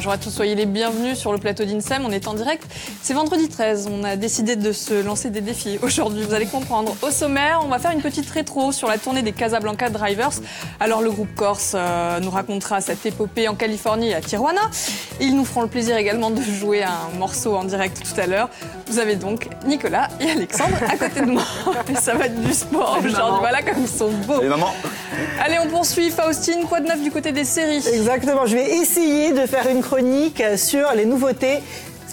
bonjour à tous, soyez les bienvenus sur le plateau d'INSEM, on est en direct. C'est vendredi 13, on a décidé de se lancer des défis aujourd'hui, vous allez comprendre. Au sommaire, on va faire une petite rétro sur la tournée des Casablanca Drivers. Alors le groupe corse nous racontera cette épopée en Californie et à Tijuana. Ils nous feront le plaisir également de jouer un morceau en direct tout à l'heure. Vous avez donc Nicolas et Alexandre à côté de moi. Et ça va être du sport aujourd'hui, voilà comme ils sont beaux. Salut maman. Allez, on poursuit. Faustine, quoi de neuf du côté des séries? Exactement, je vais essayer de faire une chronique sur les nouveautés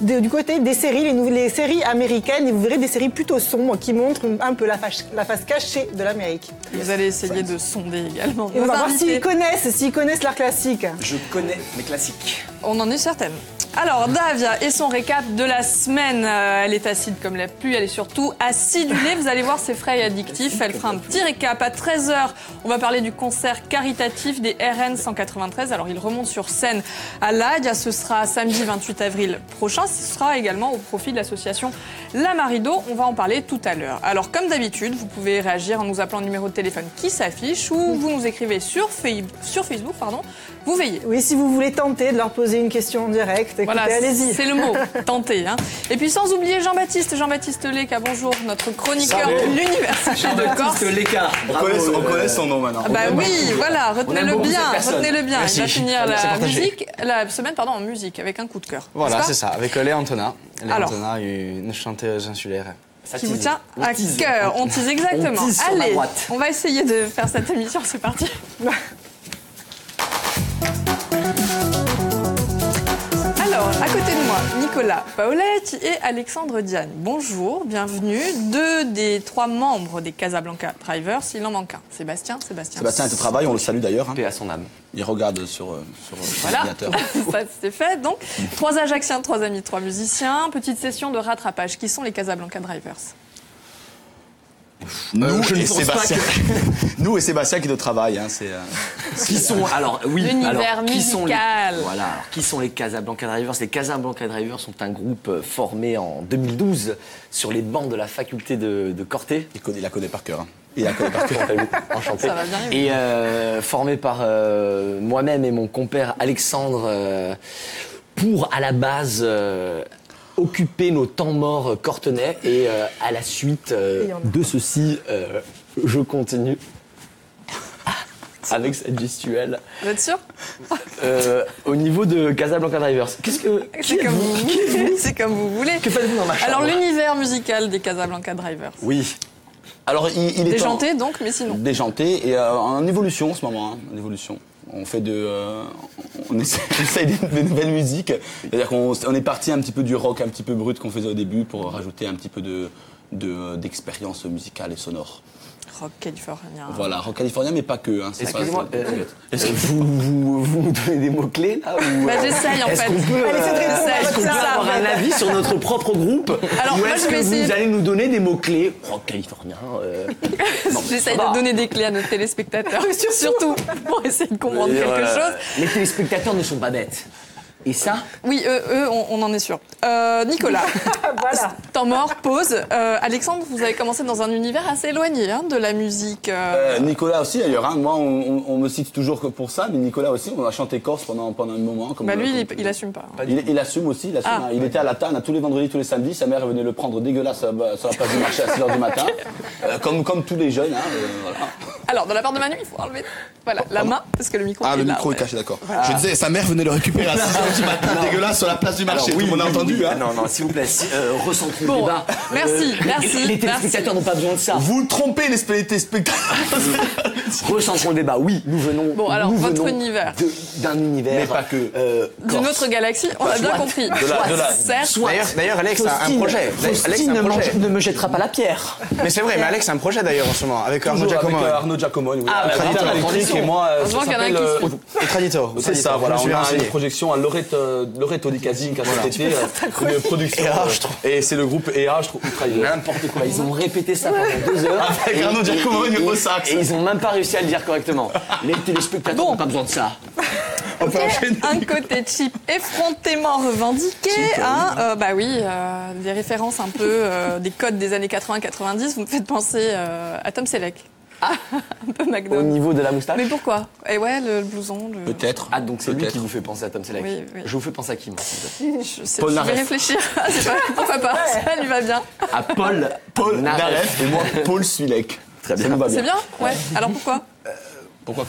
du côté des séries, les séries américaines, et vous verrez des séries plutôt sombres qui montrent un peu la face cachée de l'Amérique. Vous allez essayer de sonder également. Et on va voir s'ils connaissent l'art classique. Je connais mes classiques. On en est certaine. Alors, Davia et son récap de la semaine. Elle est acide comme la pluie, elle est surtout acidulée. Vous allez voir, c'est frais et addictif. Elle fera un petit récap. À 13h, on va parler du concert caritatif des RN 193. Alors, il remonte sur scène à l'Adia. Ce sera samedi 28 avril prochain. Ce sera également au profit de l'association La Marido. On va en parler tout à l'heure. Alors, comme d'habitude, vous pouvez réagir en nous appelant le numéro de téléphone qui s'affiche ou vous nous écrivez sur Facebook. Vous veillez. Oui, si vous voulez tenter de leur poser une question en direct, écoutez, voilà, allez-y. C'est le mot, tenter. Hein. Et puis sans oublier Jean-Baptiste Leca, bonjour, notre chroniqueur de l'université de Corse. Jean-Baptiste Leca, on connaît son nom maintenant. Bah oui, voilà, retenez-le bien. Merci. Il va finir la semaine en musique, avec un coup de cœur. Voilà, c'est ça, avec Léa Antona. Léa Alors, Antona, une chanteuse insulaire. Qui vous tient à cœur. On tease exactement. On tease sur Allez, la droite. on va essayer de faire cette émission, c'est parti. Alors, à côté de moi, Nicolas Paoletti et Alexandre Diagne. Bonjour, bienvenue. 2 des 3 membres des Casablanca Drivers, il en manque un. Sébastien Sébastien est au travail, on le salue d'ailleurs. Paix à son âme. Il regarde sur voilà, l'ordinateur. ça c'est fait. Donc, 3 Ajacciens, 3 amis, 3 musiciens. Petite session de rattrapage. Qui sont les Casablanca Drivers? Nous et Sébastien qui est au travail. Hein, Qui sont alors l'univers qui sont musical. qui sont les Casablanca Drivers? Les Casablanca Drivers sont un groupe formé en 2012 sur les bancs de la faculté de Corté. Il la connaît par cœur. Hein. Il la connaît par cœur. Enchanté. Ça va bien. Et formé par moi-même et mon compère Alexandre pour à la base occuper nos temps morts cortenais et à la suite de ceci, je continue avec cette gestuelle. Vous êtes sûr? Au niveau de Casablanca Drivers, C'est comme vous voulez. Que faites-vous dans ma chambre? Alors, l'univers musical des Casablanca Drivers. Oui. Alors, il est Déjanté donc, mais sinon. Déjanté et en évolution en ce moment. Hein, en évolution. On fait on essaye de nouvelles musiques. C'est-à-dire qu'on est parti un petit peu du rock un petit peu brut qu'on faisait au début pour rajouter un petit peu d'expérience musicale et sonore. Rock californien. Voilà, rock californien, mais pas que. Hein, Excusez-moi, vous nous donnez des mots-clés là ou, J'essaye en fait. Est-ce qu'on peut avoir un avis sur notre propre groupe? Alors, ou moi, est-ce je vais que essayer. vous allez nous donner des mots-clés? Rock californien. J'essaye de donner des clés à nos téléspectateurs, surtout pour essayer de comprendre quelque chose. Les téléspectateurs ne sont pas bêtes. Et ça? Oui, eux, on en est sûr. Nicolas, Voilà. temps mort, pause. Alexandre, vous avez commencé dans un univers assez éloigné de la musique. Nicolas aussi d'ailleurs. Hein. Moi, on me cite toujours que pour ça, mais Nicolas aussi, on a chanté corse pendant un moment. Comme, lui, il assume pas. Il assume aussi. Hein. Il était à la Tanne tous les vendredis, tous les samedis. Sa mère venait le prendre dégueulasse sur la place du marché à 6h du matin. Comme tous les jeunes. Hein, voilà. Alors, dans la part de Manu, il faut enlever la main, parce que le micro est là. Le micro est caché, d'accord. Voilà. Je disais, sa mère venait le récupérer à 6h du matin, dégueulasse sur la place du marché. Alors, tout le monde a entendu. Oui. Hein. Non, s'il vous plaît, recentrons le débat. Merci. Les téléspectateurs n'ont pas besoin de ça. Vous trompez les téléspectateurs. Recentrons le débat. Oui, nous venons. Bon, alors, nous votre venons univers. d'un univers. Mais pas que. D'une autre galaxie, on a bien compris. Certes. D'ailleurs, Alex a un projet. Faustine ne me jettera pas la pierre. Mais c'est vrai, mais Alex a un projet d'ailleurs en ce moment, avec Arnaud Giacomo. Avec Arnaud Giacomo, oui. Traditeur électrique et moi, Heureusement qu'il y en a un qui se fout. Et Traditor. C'est ça, voilà. On a une projection à Loreto di Casinca cet été. Une production. Et c'est le groupe EA, je trouve. N'importe quoi. Ils ont répété ça pendant 2 heures. Avec Arnaud Giacomo au sax. Et ils ont même pas réussi à le dire correctement. Les téléspectateurs n'ont pas besoin de ça. Un côté cheap effrontément revendiqué, des références un peu des codes des années 80-90, vous me faites penser à Tom Selleck. Un peu au McDo. niveau de la moustache. Mais pourquoi? Et ouais, le blouson. Peut-être. Ah, donc c'est lui Peut-être. qui vous fait penser à Tom Selleck. Oui, oui. Je vous fais penser à qui, moi, s'il vous plaît? Paul Je vais Naref. réfléchir. C'est pas, pourquoi pas? Ça lui va bien. À Paul Naref et moi, Paul Suilec. Très bien. Ça nous va bien. C'est bien? Ouais. Alors pourquoi? Pourquoi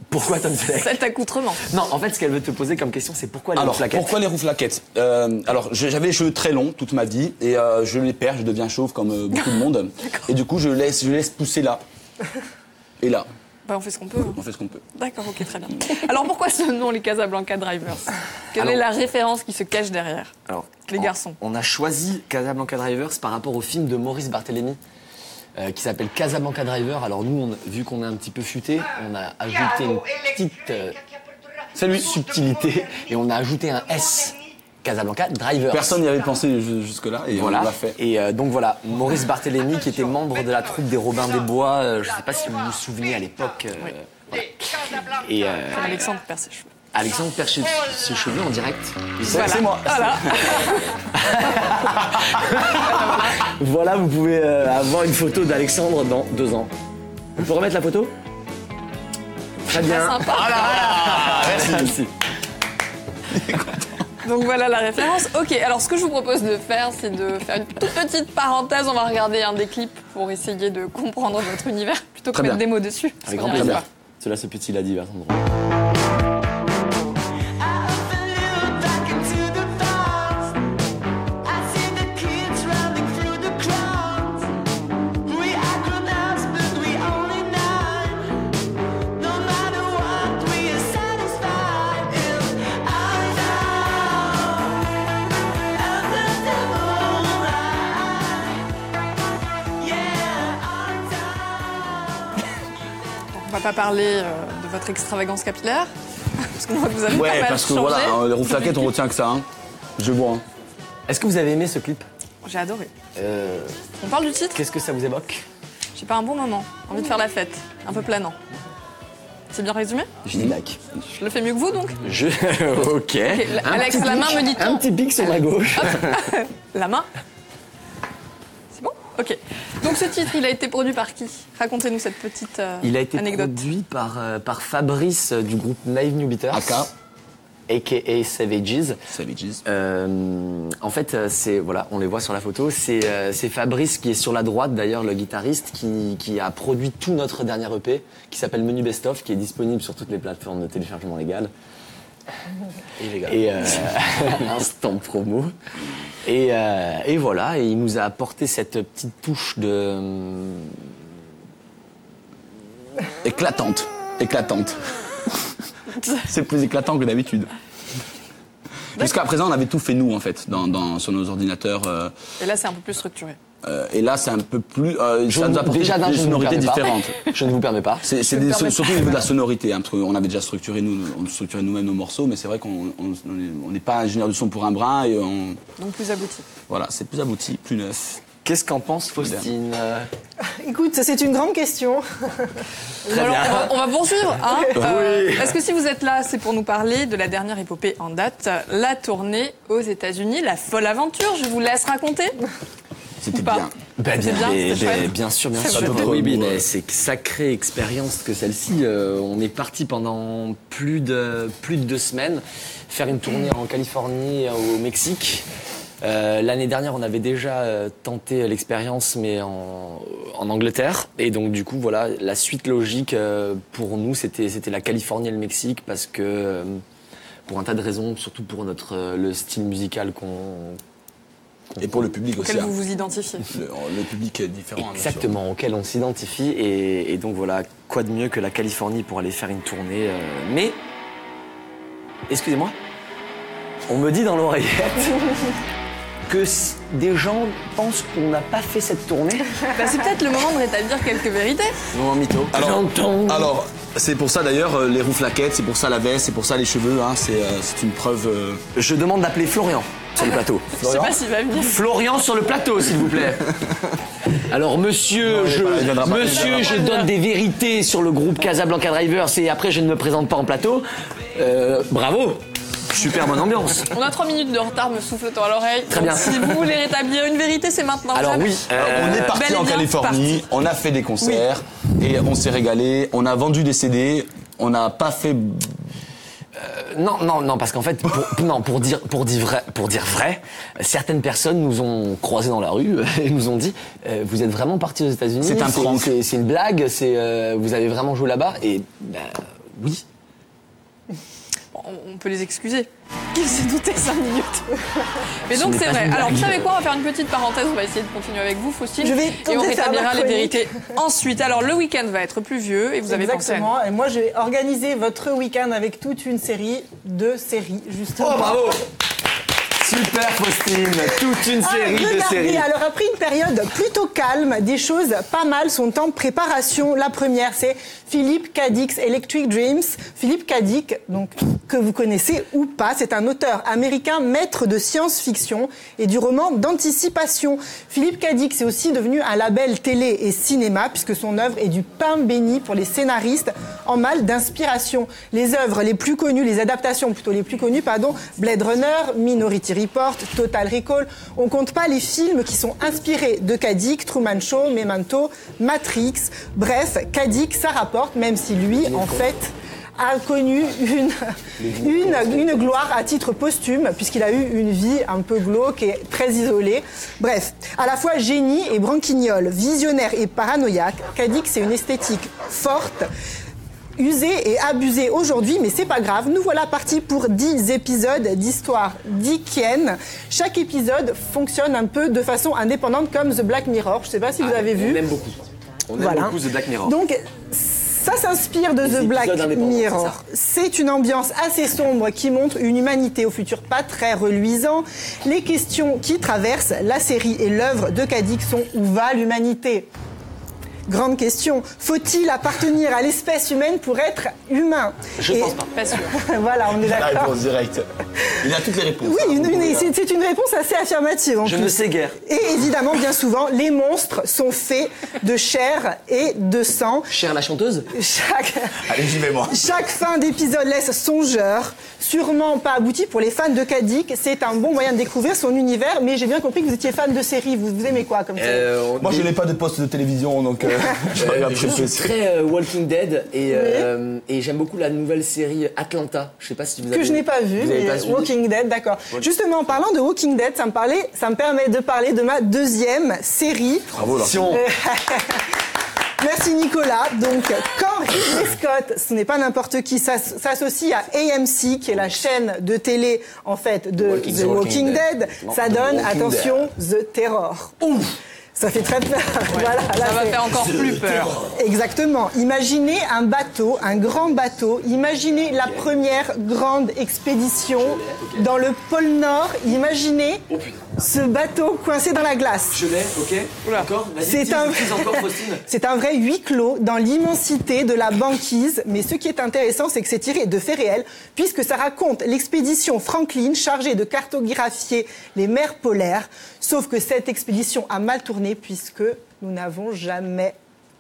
Pourquoi Tom Selleck? Cet accoutrement. Non, en fait, ce qu'elle veut te poser comme question, c'est pourquoi les Alors, flaquettes? pourquoi les rouflaquettes Alors, j'avais les cheveux très longs toute ma vie et je les perds, je deviens chauve comme beaucoup de monde. Et du coup, je laisse pousser là. Et là, Bah, on fait ce qu'on peut. on fait ce qu'on peut. D'accord, ok, très bien. Alors pourquoi ce nom, les Casablanca Drivers? Quelle est la référence qui se cache derrière? Alors, Les garçons. On a choisi Casablanca Drivers par rapport au film de Maurice Barthélémy qui s'appelle Casablanca Driver. Alors nous, vu qu'on est un petit peu futé, on a ajouté une petite subtilité et on a ajouté un S. Casablanca Drivers. Personne n'y avait pensé jusque-là et Voilà. on l'a fait. Et donc voilà, Maurice Barthélémy qui était membre de la troupe des Robins des Bois. Je ne sais pas si vous vous souvenez à l'époque. Voilà. Et Comme Alexandre perd ses cheveux. Alexandre perd ses cheveux en direct. C'est moi. Voilà. Voilà, vous pouvez avoir une photo d'Alexandre dans 2 ans. On peut remettre la photo? Très bien. Sympa. Merci. Donc voilà la référence. Ok, alors ce que je vous propose de faire, c'est de faire une toute petite parenthèse. On va regarder un des clips pour essayer de comprendre votre univers plutôt que Très mettre bien. des mots dessus. parce Avec qu'on grand y arrive plaisir. pas. Cela, ce petit l'a dit, Bertrand. On va pas parler de votre extravagance capillaire. Parce que vous avez pas Ouais, mal parce que changé. voilà, hein, les rouflaquettes, on retient que ça. Hein. Je bois. Hein. Est-ce que vous avez aimé ce clip? J'ai adoré. On parle du titre? Qu'est-ce que ça vous évoque? J'ai pas un bon moment. Envie de faire la fête. Un peu planant. C'est bien résumé? Je dis like. Je le fais mieux que vous donc? Je... Ok. Alex, la main me dit Un tout. petit pic sur ma gauche. La main? C'est bon? Ok. Donc ce titre, il a été produit par qui? Racontez-nous cette petite Il a été anecdote. produit par Fabrice du groupe Naive New Beaters. a.k.a. Savages. Savages. En fait, c'est voilà, on les voit sur la photo. C'est Fabrice qui est sur la droite, d'ailleurs, le guitariste, qui a produit tout notre dernier EP, qui s'appelle Menu Best Of, qui est disponible sur toutes les plateformes de téléchargement légal. Et instant promo. Et voilà, et il nous a apporté cette petite touche de Éclatante. C'est plus éclatant que d'habitude. Jusqu'à présent, on avait tout fait nous, en fait, sur nos ordinateurs. Et là, c'est un peu plus structuré. Et là, c'est un peu plus. Ça nous a apporté déjà, des je ne vous sonorités permets pas. différentes. Je ne vous permets pas. C'est Je me permets surtout au niveau de la sonorité, hein, parce qu'on avait déjà structuré nous-mêmes nos morceaux, mais c'est vrai qu'on n'est pas ingénieur du son pour un brin et Donc plus abouti. voilà, c'est plus abouti, plus neuf. Qu'est-ce qu'en pense Faustine? Écoute, c'est une grande question. Alors, on va poursuivre. Hein. Parce que si vous êtes là, c'est pour nous parler de la dernière épopée en date, la tournée aux États-Unis, la folle aventure. Je vous laisse raconter. C'était Ou pas. bien. C'est bien, c'est chouette. Bien sûr, bien C'est sûr. chouette. Oui, mais c'est une sacrée expérience que celle-ci. On est parti pendant plus de 2 semaines faire une tournée en Californie, au Mexique. L'année dernière, on avait déjà tenté l'expérience, mais en Angleterre. Et donc, du coup, voilà, la suite logique pour nous, c'était la Californie et le Mexique, parce que pour un tas de raisons, surtout pour le style musical qu'on Et pour le public aussi. Auquel hein. vous vous identifiez. Le public est différent. bien sûr. exactement, auquel on s'identifie. Et donc voilà, quoi de mieux que la Californie pour aller faire une tournée. Mais, excusez-moi, on me dit dans l'oreillette que des gens pensent qu'on n'a pas fait cette tournée. Bah, c'est peut-être le moment de rétablir quelques vérités. Non, mytho. Alors, c'est pour ça d'ailleurs les rouflaquettes, c'est pour ça la veste, c'est pour ça les cheveux, hein, c'est une preuve. Je demande d'appeler Florian sur le plateau. Je sais pas s'il va venir. Florian sur le plateau, s'il vous plaît. Alors, monsieur, il viendra pas. je donne des vérités sur le groupe Casablanca Drivers et après je ne me présente pas en plateau. Bravo. Super bonne ambiance. On a 3 minutes de retard me souffletant à l'oreille. Très Donc, bien. Si vous voulez rétablir une vérité, c'est maintenant. Alors jamais. oui, on est bel parti et en bien Californie, parti. on a fait des concerts, Et on s'est régalé, on a vendu des CD, on n'a pas fait... Non, parce qu'en fait, pour dire vrai, certaines personnes nous ont croisés dans la rue et nous ont dit vous êtes vraiment partis aux États-Unis, c'est un prank, c'est une blague, vous avez vraiment joué là-bas et oui. Bon, on peut les excuser. Qui s'est douté 5 minutes. Mais donc c'est vrai. Alors vous savez quoi, on va faire une petite parenthèse, on va essayer de continuer avec vous, Faustine. Je vais et on tenter de faire rétablira ma les chronique. vérités ensuite. Alors le week-end va être pluvieux et vous avez pensé à nous. Exactement. Et moi, je vais organiser votre week-end avec toute une série de séries, justement. Oh bravo. Super Faustine, toute une série de Regardez, séries. alors après une période plutôt calme, des choses pas mal sont en préparation. La première, c'est Philip K. Dick's Electric Dreams. Philip K. Dick, donc, que vous connaissez ou pas, c'est un auteur américain maître de science-fiction et du roman d'anticipation. Philip K. Dick, c'est aussi devenu un label télé et cinéma puisque son œuvre est du pain béni pour les scénaristes en mal d'inspiration. Les œuvres les plus connues, les adaptations plutôt les plus connues, Blade Runner, Minority Report, Total Recall. On compte pas les films qui sont inspirés de K. Dick, Truman Show, Memento, Matrix. Bref, K. Dick, ça rapporte, même si lui, en fait, a connu une gloire à titre posthume, puisqu'il a eu une vie un peu glauque et très isolée. Bref, à la fois génie et branquignol, visionnaire et paranoïaque, K. Dick, c'est une esthétique forte, usé et abusé aujourd'hui, mais c'est pas grave. Nous voilà partis pour 10 épisodes d'histoire dickienne. Chaque épisode fonctionne un peu de façon indépendante comme The Black Mirror. Je sais pas si vous avez vu. On aime beaucoup. On aime beaucoup The Black Mirror. Donc, ça s'inspire de The Black Mirror. C'est une ambiance assez sombre qui montre une humanité au futur pas très reluisant. Les questions qui traversent la série et l'œuvre de K. Dick sont: où va l'humanité ? Grande question. Faut-il appartenir à l'espèce humaine pour être humain ? Je pense pas. Pas sûr. Voilà, on est La d'accord. réponse directe. Il a toutes les réponses. Oui, hein, c'est une réponse assez affirmative. En Je plus. ne sais guère. Et évidemment, bien souvent, les monstres sont faits de chair et de sang. Cher la chanteuse. Allez, j'y vais moi. Chaque fin d'épisode laisse songeur. Sûrement pas abouti pour les fans de K. Dick. C'est un bon moyen de découvrir son univers. Mais j'ai bien compris que vous étiez fan de séries. Vous aimez quoi comme série ? Moi, je n'ai pas de poste de télévision, donc je regarde Je suis très Walking Dead et j'aime beaucoup la nouvelle série Atlanta. Je sais pas si vous avez Que je n'ai pas vu, vous avez mais pas suivi. Walking Dead, d'accord. Justement, en parlant de Walking Dead, ça me permet de parler de ma deuxième série. Bravo, là. Si on- Merci Nicolas. Donc, quand Ridley Scott, ce n'est pas n'importe qui, s'associe à AMC, qui est la chaîne de télé, en fait, de The Walking Dead, ça The donne, Walking attention, The Terror. Ouf! Ça fait très peur. Voilà, là, Ça va c'est- faire encore plus peur. Exactement. Imaginez un bateau, un grand bateau. Imaginez la première grande expédition dans le pôle Nord. Imaginez ce bateau coincé dans la glace. Je l'ai, ok. D'accord. Vas-y, C'est dis un... encore, Faustine. C'est un vrai huis clos dans l'immensité de la banquise. Mais ce qui est intéressant, c'est que c'est tiré de faits réels, puisque ça raconte l'expédition Franklin chargée de cartographier les mers polaires. Sauf que cette expédition a mal tourné, puisque nous n'avons jamais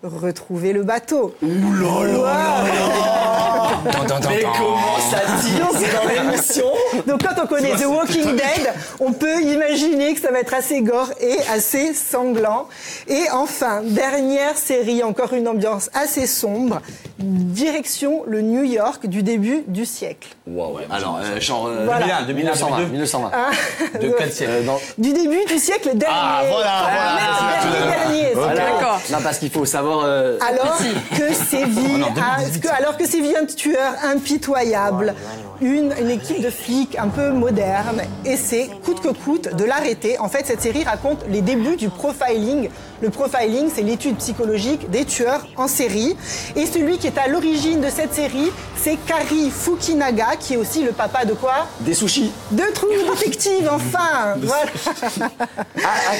retrouvé le bateau. Ouh là là. Mais comment ça tire dans l'émission? Donc quand on connaît The Walking Dead, on peut imaginer que ça va être assez gore et assez sanglant. Et enfin, dernière série, encore une ambiance assez sombre, direction le New York du début du siècle. Wow, ouais. Alors, genre... Voilà. 1920. Hein De quel siècle? Du début du siècle dernier. Ah, voilà. Dernier. D'accord. Non, parce qu'il faut savoir... Alors que sévit un tueur impitoyable, une équipe de flics un peu moderne, essaie coûte que coûte de l'arrêter. En fait, cette série raconte les débuts du profiling. Le profiling, c'est l'étude psychologique des tueurs en série. Et celui qui est à l'origine de cette série, c'est Kari Fukinaga, qui est aussi le papa de quoi? Des sushis. De True Detective, enfin. Voilà.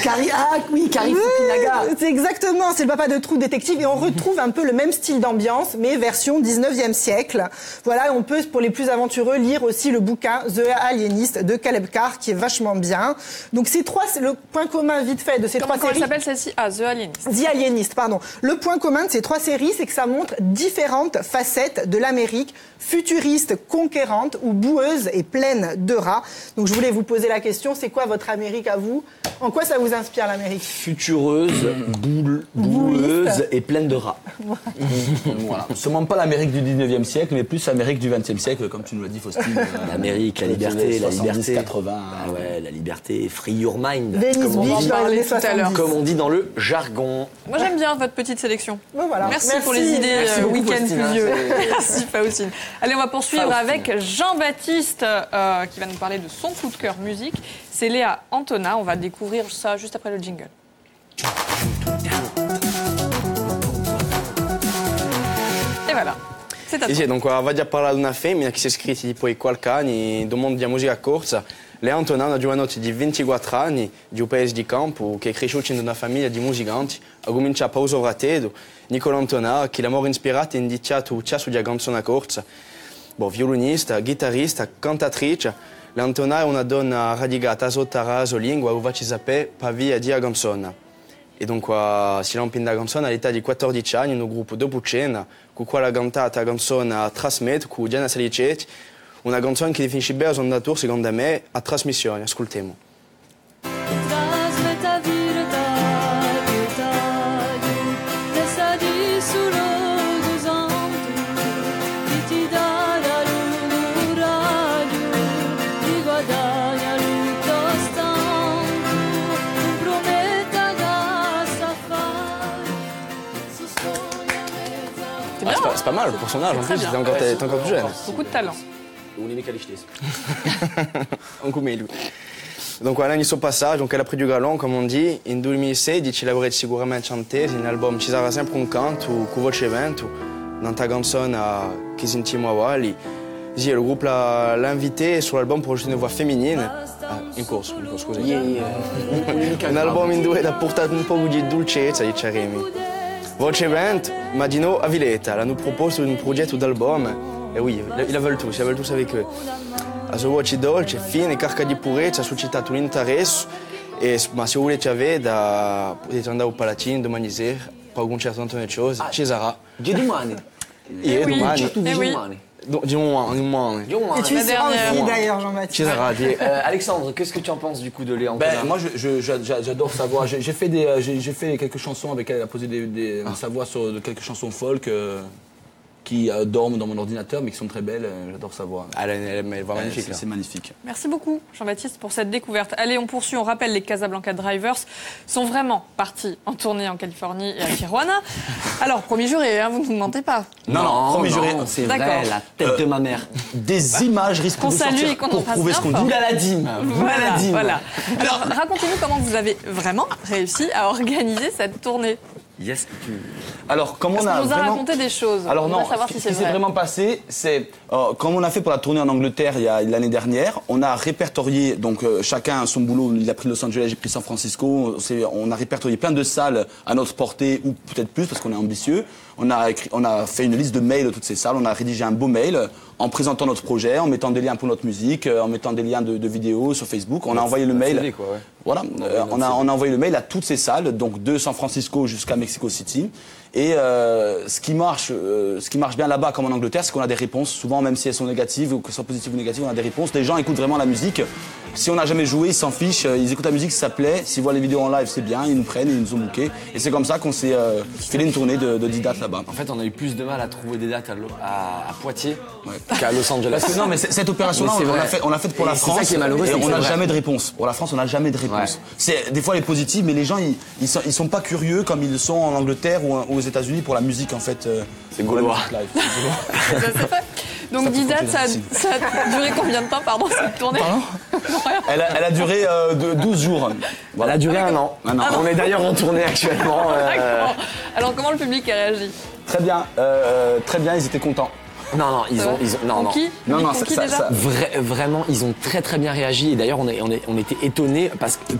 Kari Fukinaga. C'est exactement, c'est le papa de True Detective et on retrouve un peu le même style d'ambiance, mais version 19e siècle. Voilà, on peut, pour les plus aventureux, relire aussi le bouquin The Alienist de Caleb Carr, qui est vachement bien. Donc le point commun vite fait de ces trois Comment séries... elle s'appelle celle-ci? Ah, The Alienist. The Alienist, pardon. Le point commun de ces trois séries, c'est que ça montre différentes facettes de l'Amérique, futuriste, conquérante ou boueuse et pleine de rats. Donc je voulais vous poser la question, c'est quoi votre Amérique à vous? En quoi ça vous inspire l'Amérique? Futureuse, boueuse et pleine de rats. Voilà. Seulement pas l'Amérique du 19e siècle, mais plus l'Amérique du 20e siècle, comme tu nous l'as dit, Faustine. L'Amérique, la liberté, la liberté. 80. Ah ouais, la liberté, free your mind. Venice Comme on Beach dit- dans les années tout à l'heure. 70. comme on dit dans le jargon. Moi, j'aime bien votre petite sélection. Bon, voilà. Merci pour les idées Merci beaucoup, week-end Faustine, hein, pluvieux. c'est- Merci, Faustine. Allez, on va poursuivre Faustine. avec Jean-Baptiste qui va nous parler de son coup de cœur musique. C'est Léa Antona. On va découvrir ça juste après le jingle. Et voilà. C'est à toi. Sì, dunque va già parlare di una femmina che si è iscritta tipo ai qualche anni del mondo della musica corsa. Lei Antona è una giovanotte di 24 anni di un paese di campo che è cresciuta in una famiglia di musicanti. Ha cominciato a pausa fratello, Nicola Antona, che l'amore ispirato e indicato il cesso di canzone corsa. Violinista, chitarrista, cantatrice. L'Antona è una donna radicata sotto la raso lingua, che ci sapere per via di canzone. E dunque si lampa in da canzone all'età di 14 anni in un gruppo dopo cena, con cui ha cantato la canzone a trasmettere con Gianna Salicetti, una canzone che definisce bene son tour, secondo me, a trasmissione. Ascoltiamo. C'est pas mal pour son âge en plus, bien. t'es encore plus jeune. Beaucoup de talent. Anche meglio. Donc voilà, il suo passaggio, donc elle a pris du galon, comme on dit. In 2016 ci lavorato sicuramente cantese, in album ci sarà sempre un canto, con voce e vento, un'altra canzone che sentiamo a Wally. Sì, le gruppo l'ha invité sur l'album pour ajouter une voix féminine. In corso, scusate. Un album in due da portare un po' di dolcezza, dice Remy. Voce e vento, ma di no a Villeta, l'hanno proposto un progetto d'album. E oui, la veulent tous avec eux. La sua voce dolce, fine, carica di purezza, ha suscitato l'interesse. Ma se volete avere, potete andare al Palatino domani sera, per un concerto tanto di cose. Ci sarà. Dio domani. Io oui. domani. Surtout Eh oui. domani. Domani. Et tu y seras aussi d'ailleurs, Jean-Baptiste. Ci sarà. Alexandre, qu'est-ce que tu en penses du coup de Léa Antona? Ben, moi, j'adore sa voix. J'ai fait quelques chansons avec elle. Elle a posé sa voix sur quelques chansons folk qui dorment dans mon ordinateur, mais qui sont très belles. J'adore sa voix. Elle est vraiment magnifique. là. C'est magnifique. Merci beaucoup, Jean-Baptiste, pour cette découverte. Allez, on poursuit. On rappelle, les Casablanca Drivers sont vraiment partis en tournée en Californie et à Tijuana. Alors, premier juré, hein, vous ne nous mentez pas. Non, premier juré. C'est D'accord. vrai, la tête de ma mère. Des images risquent Qu'on de salue sortir et qu'on pour embrasse prouver bien ce qu'on fort. dit. Oula la dîme. Voilà, dîme. voilà. Alors, racontez-nous comment vous avez vraiment réussi à organiser cette tournée. Yes, Alors, comme Parce on a qu'on nous a vraiment... raconté des choses. Alors on non, va savoir ce si qui c'est s'est vrai. vraiment passé, c'est comme on a fait pour la tournée en Angleterre l'année dernière, on a répertorié, donc chacun a son boulot, il a pris Los Angeles, j'ai pris San Francisco, on a répertorié plein de salles à notre portée, ou peut-être plus parce qu'on est ambitieux. On a fait une liste de mails de toutes ces salles, on a rédigé un beau mail en présentant notre projet, en mettant des liens pour notre musique, en mettant des liens de vidéos sur Facebook. On a envoyé le mail. CD, quoi, ouais. Voilà, on a envoyé le mail à toutes ces salles, donc de San Francisco jusqu'à Mexico City. Et ce qui marche bien là-bas comme en Angleterre, c'est qu'on a des réponses. Souvent, même si elles sont négatives ou qu'elles sont positives ou négatives, on a des réponses. Les gens écoutent vraiment la musique. Si on n'a jamais joué, ils s'en fichent. Ils écoutent la musique, ça plaît. S'ils voient les vidéos en live, c'est bien. Ils nous prennent, ils nous ont bookés. Et c'est comme ça qu'on s'est fait une tournée de 10 dates là-bas. En fait, on a eu plus de mal à trouver des dates à Poitiers qu'à Los Angeles. Parce que non, mais cette opération-là, Mais c'est on vrai. l'a faite pour Et la c'est ça France. qui est malheureux, et c'est que on c'est n'a vrai. jamais de réponse. Pour la France, on n'a jamais de réponse. Ouais. Des fois, elle est positive, mais les gens, ils sont pas curieux comme ils le sont en Angleterre ou aux États-Unis pour la musique, en fait. C'est gaulois. Ça, c'est fait. Donc, 10 dates, ça a duré combien de temps, pardon, cette tournée? Elle a duré 12 jours. Elle a duré un an. On est d'ailleurs en tournée actuellement. D'accord. Alors, comment le public a réagi? Très bien, ils étaient contents. Non, ils ont non. Conquis? Non, Public non, conquis, ça- déjà ça- Vraiment, ils ont très très bien réagi et d'ailleurs on était étonnés parce que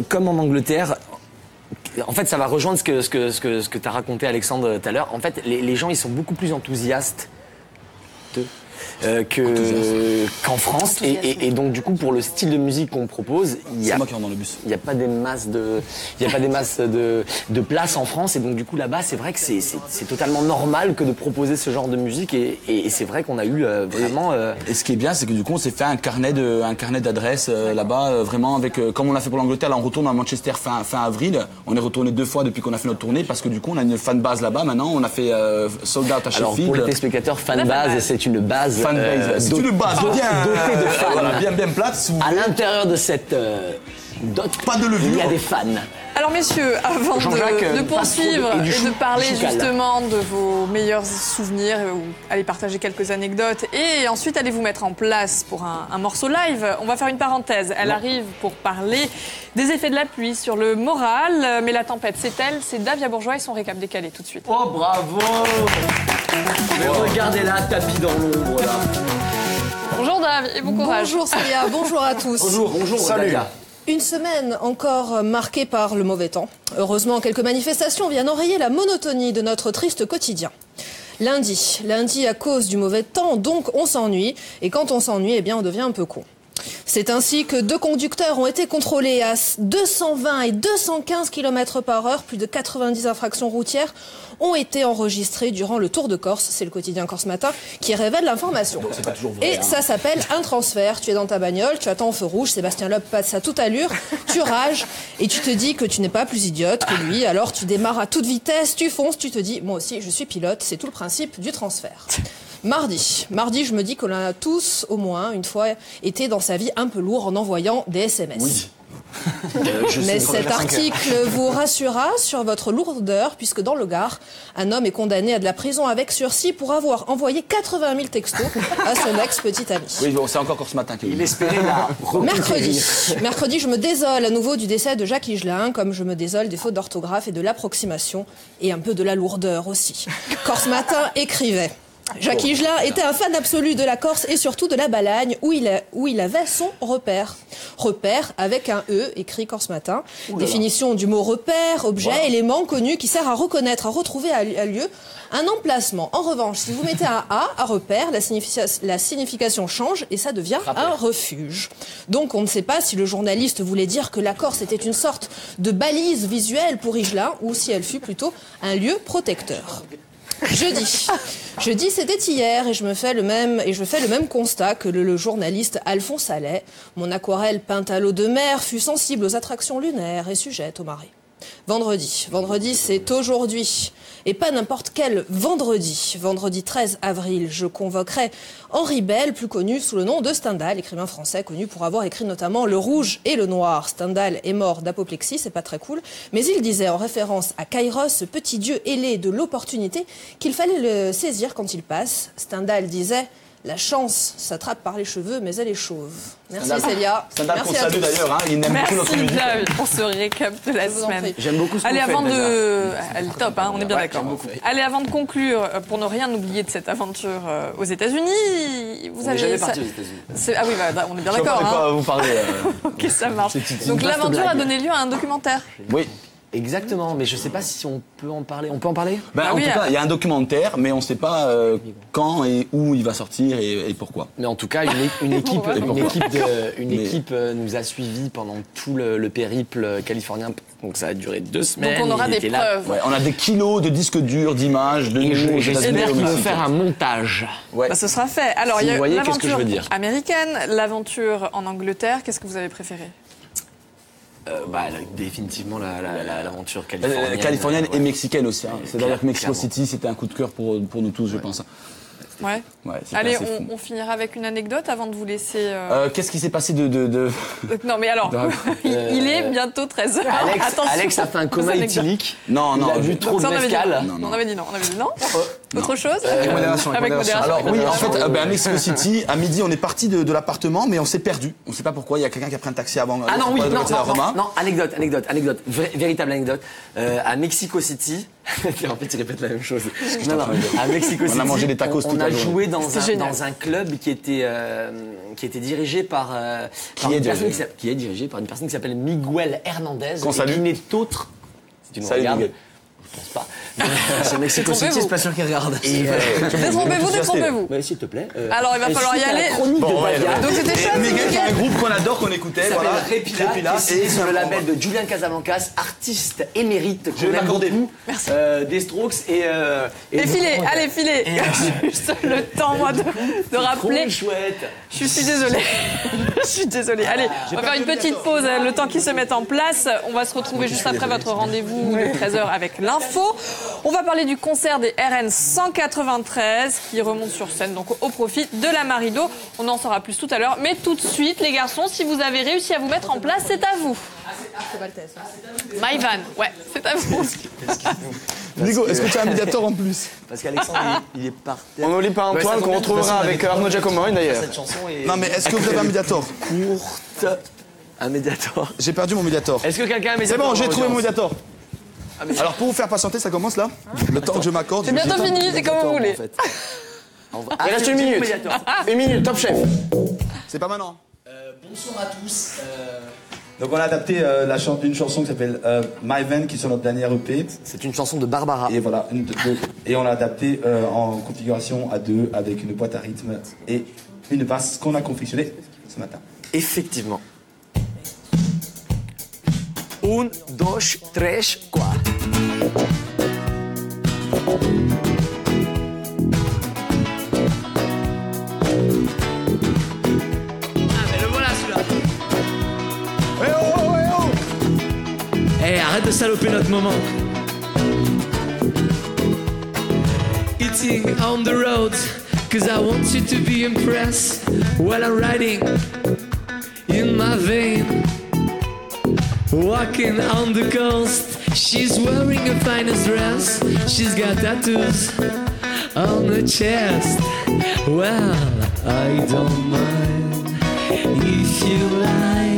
comme en Angleterre, en fait ça va rejoindre ce que t'as raconté Alexandre tout à l'heure. En fait, les gens ils sont beaucoup plus enthousiastes qu'en France. Et donc, du coup, pour le style de musique qu'on propose, C'est moi qui rentre dans le bus. il n'y a pas des masses de place en France. Et donc, du coup, là-bas, c'est vrai que c'est totalement normal que de proposer ce genre de musique. Et c'est vrai qu'on a eu vraiment... Et ce qui est bien, c'est que du coup, on s'est fait un carnet d'adresses là-bas, vraiment avec, comme on l'a fait pour l'Angleterre, là on retourne à Manchester fin avril. On est retourné 2 fois depuis qu'on a fait notre tournée parce que du coup, on a une fanbase là-bas. Maintenant, on a fait sold out à Sheffield. Alors, pour les téléspectateurs, fanbase, c'est une base... Fanbase, c'est une base bien dotée de fans. Voilà, bien plate. À l'intérieur de cette dot, Pas de levure. il y a des fans. Alors messieurs, avant Jean-Jacques, de pas poursuivre trop et du de parler choucal. justement de vos meilleurs souvenirs, ou allez partager quelques anecdotes et ensuite allez vous mettre en place pour un morceau live, on va faire une parenthèse. Elle arrive pour parler des effets de la pluie sur le moral, mais la tempête c'est elle, c'est Davia Bourgeois et son récap décalé tout de suite. Oh, bravo! Mais regardez-la, tapis dans l'ombre, là. Bonjour Dav et bon courage. Bonjour Célia, bonjour à tous. Bonjour, Salut. Davia. Une semaine encore marquée par le mauvais temps. Heureusement, quelques manifestations viennent enrayer la monotonie de notre triste quotidien. Lundi à cause du mauvais temps, donc on s'ennuie. Et quand on s'ennuie, eh bien on devient un peu con. C'est ainsi que 2 conducteurs ont été contrôlés à 220 et 215 km/h. Plus de 90 infractions routières ont été enregistrées durant le Tour de Corse. C'est le quotidien Corse Matin qui révèle l'information. Et ça s'appelle un transfert. Tu es dans ta bagnole, tu attends au feu rouge, Sébastien Loeb passe à toute allure, tu rages et tu te dis que tu n'es pas plus idiote que lui. Alors tu démarres à toute vitesse, tu fonces, tu te dis moi aussi je suis pilote, c'est tout le principe du transfert. Mardi, je me dis qu'on a tous, au moins, une fois, été dans sa vie un peu lourd en envoyant des SMS. Oui. Mais cet article vous rassurera sur votre lourdeur, puisque dans le Gard, un homme est condamné à de la prison avec sursis pour avoir envoyé 80 000 textos à son ex-petite amie. Oui, bon, c'est encore ce matin. Il espérait la Mercredi, je me désole à nouveau du décès de Jacques Higelin, comme je me désole des fautes d'orthographe et de l'approximation, et un peu de la lourdeur aussi. Corse Matin écrivait... Jacques Higelin était un fan absolu de la Corse et surtout de la Balagne où il avait son repère. Repère avec un E, écrit Corse Matin. Définition du mot repère, objet, élément connu qui sert à reconnaître, à retrouver à lieu un emplacement. En revanche, si vous mettez un A à repère, la signification change et ça devient un refuge. Donc on ne sait pas si le journaliste voulait dire que la Corse était une sorte de balise visuelle pour Higelin ou si elle fut plutôt un lieu protecteur. Jeudi, c'était hier et je fais le même constat que le journaliste Alphonse Allais. Mon aquarelle peinte à l'eau de mer fut sensible aux attractions lunaires et sujette aux marées. Vendredi, c'est aujourd'hui. Et pas n'importe quel vendredi. Vendredi 13 avril, je convoquerai Henri Bell, plus connu sous le nom de Stendhal, écrivain français connu pour avoir écrit notamment Le Rouge et le Noir. Stendhal est mort d'apoplexie, c'est pas très cool, mais il disait en référence à Kairos, ce petit dieu ailé de l'opportunité, qu'il fallait le saisir quand il passe. Stendhal disait... La chance s'attrape par les cheveux, mais elle est chauve. Merci Célia. Stendhal qu'on Merci à salue tous. d'ailleurs, hein, il aime beaucoup notre Merci musique. Dav pour ce récap de la Je vous en semaine. prie. J'aime beaucoup ce qu'on Allez, fait, avant Benza. de... Elle est top, hein, on est bien d'accord. j'aime beaucoup. Allez, avant de conclure, pour ne rien oublier de cette aventure aux États-Unis, vous On n'est avez... jamais parti aux États-Unis. Ah oui, bah, on est bien Je sais d'accord. pas de quoi Hein. vous parlez. Ok, ça marche. C'est une Donc vaste l'aventure a blague. donné lieu à un documentaire. Oui. Exactement, mais je sais pas si on peut en parler. On peut en parler? Ben, Ah en oui, tout cas, il y a un documentaire, mais on ne sait pas quand et où il va sortir et pourquoi. Mais en tout cas, une équipe, nous a suivis pendant tout le périple californien. Donc ça a duré 2 semaines. Donc on aura Il des était là. preuves. Ouais, on a des kilos de disques durs, d'images, de Et nous. j'espère qu'ils vont faire un montage. Ouais. Bah, ce sera fait. Alors, Si il y a vous voyez, qu'est-ce que je l'aventure veux dire américaine, l'aventure en Angleterre. Qu'est-ce que vous avez préféré? Définitivement l'aventure californienne. Californienne et Ouais. mexicaine aussi. Hein. C'est d'ailleurs que Mexico Clairement. City, c'était un coup de cœur pour nous tous, je pense. Ouais. Ouais, c'était Allez, assez fou. on finira avec une anecdote avant de vous laisser... Qu'est-ce qui s'est passé de... Non, mais alors, il est bientôt 13h. Attention. Alex a fait un coma Aux anecdotes. éthylique. Non, Il a non. vu trop de Ça, on avait dit mescal. non. On avait dit non. Autre chose Avec modération, avec Avec modération. modération. Alors oui, en fait, à Mexico City, à midi, on est parti de l'appartement, mais on s'est perdu. On ne sait pas pourquoi. Il y a quelqu'un qui a pris un taxi avant. Ah non, oui, pour aller non, de la Roma. non, anecdote, véritable anecdote. À Mexico City, en fait, il répète la même chose. Non, à Mexico City, On a mangé des tacos on toute la a journée. joué C'est génial. dans un club qui était dirigé par dirigé par une personne qui s'appelle Miguel Hernandez, Qu'on et salue. qui n'est autre. Si tu nous Salut, regardes, Miguel. je pense pas. C'est Mexico City, c'est pas sûr qu'ils regardent. Détrompez-vous. Mais s'il te plaît. Alors, il va falloir y aller. Donc, c'était chouette. Miguel, c'est un groupe qu'on adore, qu'on écoutait. Ça Voilà. s'appelle Répilas, et sur le label de Julian Casablancas, artiste émérite. Je vais m'accorder. Merci. Des Strokes et filez, allez, filez. Juste le temps, moi, de rappeler. Trop chouette. Je suis désolée. Je suis désolée. Allez, on va faire une petite pause, le temps qu'ils se mettent en place. On va se retrouver juste après votre rendez-vous de 13h avec l'info. On va parler du concert des RN 193 qui remonte sur scène, donc au profit de la Marido. On en saura plus tout à l'heure. Mais tout de suite, les garçons, si vous avez réussi à vous mettre en place, c'est à vous. C'est pas le test. Maïvan, ouais, c'est à vous. Nico, est-ce que tu as un médiator en plus? Parce qu'Alexandre, il est par terre. On n'oublie pas Antoine qu'on retrouvera avec Arnaud Giacomoy d'ailleurs. Cette chanson est Non, mais est-ce que vous avez un médiator? courte. Un médiator. J'ai perdu mon médiator. Est-ce que quelqu'un a un C'est médiator bon, j'ai dans trouvé mon l'audience? médiator. Alors pour vous faire patienter, ça commence là. Le temps que je m'accorde. C'est bientôt fini, c'est comme vous voulez. En fait. Il reste une minute. Une minute, top chef. C'est pas maintenant. Bonsoir à tous. Donc on a adapté une chanson qui s'appelle My Van qui est sur notre dernière EP. C'est une chanson de Barbara. Et voilà, et on l'a adapté en configuration à 2 avec une boîte à rythme et une basse qu'on a confectionnée ce matin. Effectivement. 1, 2, 3, 4. Hey, arrête de saloper notre moment. Eating on the road, cause I want you to be impressed while I'm riding in my vein. Walking on the coast, she's wearing her finest dress. She's got tattoos on her chest. Well, I don't mind if you like.